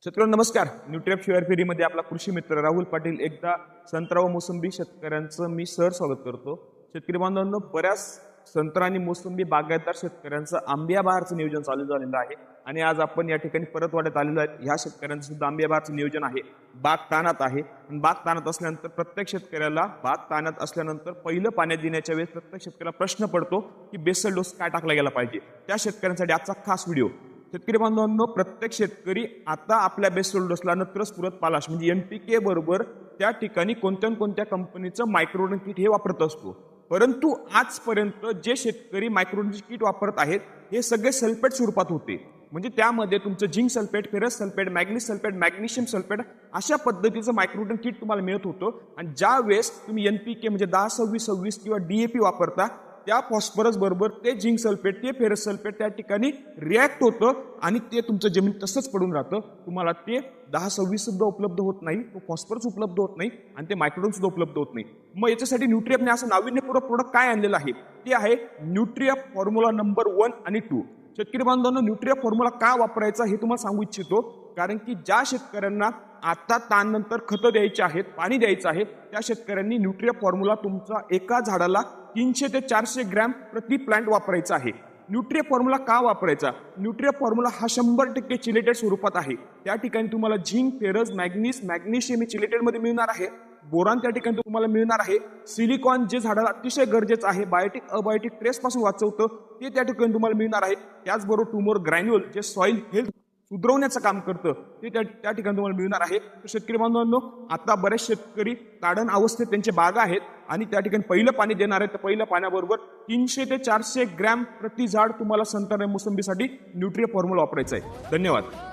शेतकऱ्यांना नमस्कार. न्यूट्रिएप शेअर फेरीमध्ये आपला कृषी मित्र राहुल पाटील एकदा संत्रा व मोसंबी शेतकऱ्यांचं मी स्वागत करतो. शेतकरी बांधवांनो, बऱ्याच संत्रा आणि मोसंबी बागायतदार शेतकऱ्यांचं आंबिया बहारचं नियोजन चालू झालेलं आहे आणि आज आपण या ठिकाणी परत वाढत आलेलो आहे. ह्या शेतकऱ्यांचं सुद्धा आंबिया बहारचं नियोजन आहे. बाग ताणात आहे आणि बाग ताणात असल्यानंतर प्रत्येक शेतकऱ्याला बाग ताणात असल्यानंतर पहिलं पाण्यात देण्याच्या वेळेस प्रत्येक शेतकऱ्याला प्रश्न पडतो की बेसल डोस काय टाकला गेला पाहिजे. त्या शेतकऱ्यांसाठी आजचा खास व्हिडिओ. शेतकरी बांधवांनो, प्रत्येक शेतकरी आता आपल्या बेसल डोसला नत्रस पुरत पालाश म्हणजे NPK बरोबर त्या ठिकाणी कोणत्या कोणत्या कंपनीचं मायक्रोडन किट हे वापरत असतो. परंतु आजपर्यंत जे शेतकरी मायक्रोडन किट वापरत आहेत हे सगळे सल्फेट स्वरूपात होते. म्हणजे त्यामध्ये तुमचं zinc sulphate, ferrous sulphate, manganese sulphate, magnesium sulphate अशा पद्धतीचं मायक्रोडन किट तुम्हाला मिळत होतं. आणि ज्या वेळेस तुम्ही NPK म्हणजे 10-26-26 किंवा DAP वापरता त्या फॉस्फरस बरोबर ते झिंक सल्फेट, ते फेरस सल्फेट त्या ठिकाणी रिॲक्ट होतं आणि ते तुमचं जमीन तसंच पडून राहतं. तुम्हाला ते 10-26 सुद्धा उपलब्ध होत नाही, तो फॉस्फरस उपलब्ध होत नाही आणि ते मायक्रोडन सुद्धा उपलब्ध होत नाही. मग याच्यासाठी न्यूट्रिएपने असं नाविन्यपूर्ण प्रोडक्ट काय आणलेलं आहे ते आहे न्यूट्रिएप फॉर्म्युला नंबर 1 आणि 2. शेतकरी बांधवांनो, न्यूट्रिएप फॉर्म्युला का वापरायचा हे तुम्हाला सांगू इच्छितो. कारण की ज्या शेतकऱ्यांना आता ताणनंतर खतं द्यायची आहेत, पाणी द्यायचं आहे, त्या शेतकऱ्यांनी न्यूट्रिएप फॉर्म्युला तुमचा एका झाडाला 300 ते 400 ग्रॅम प्रति प्लांट वापरायचा आहे. न्यूट्रिएप फॉर्म्युला का वापरायचा? न्यूट्रिएप फॉर्म्युला हा 100% चिलेटेड स्वरूपात आहे. त्या ठिकाणी तुम्हाला zinc, ferrous, manganese, magnesium chelated मध्ये मिळणार आहे. बोरान त्या ठिकाणी तुम्हाला मिळणार आहे. सिलिकॉन जे झाडाला अतिशय गरजेचं आहे, बायोटिक अबायोटिक ट्रेस पासून वाचवतं, ते त्या ठिकाणी तुम्हाला मिळणार आहे. त्याचबरोबर टुमोर ग्रॅन्युअल जे सॉइल हेल्थ सुधारवण्याचं काम करतं ते त्या ठिकाणी तुम्हाला मिळणार आहे. तर शेतकरी बांधवांनो, आता बरेच शेतकरी ताडण अवस्थेत त्यांचे बागा आहेत आणि त्या ठिकाणी पहिलं पाणी देणार आहेत. तर पहिल्या पाण्याबरोबर 300 ते 400 ग्रॅम प्रति झाड तुम्हाला संत्रा मोसंबीसाठी न्यूट्रिएप फॉर्म्युला वापरायचा आहे. धन्यवाद.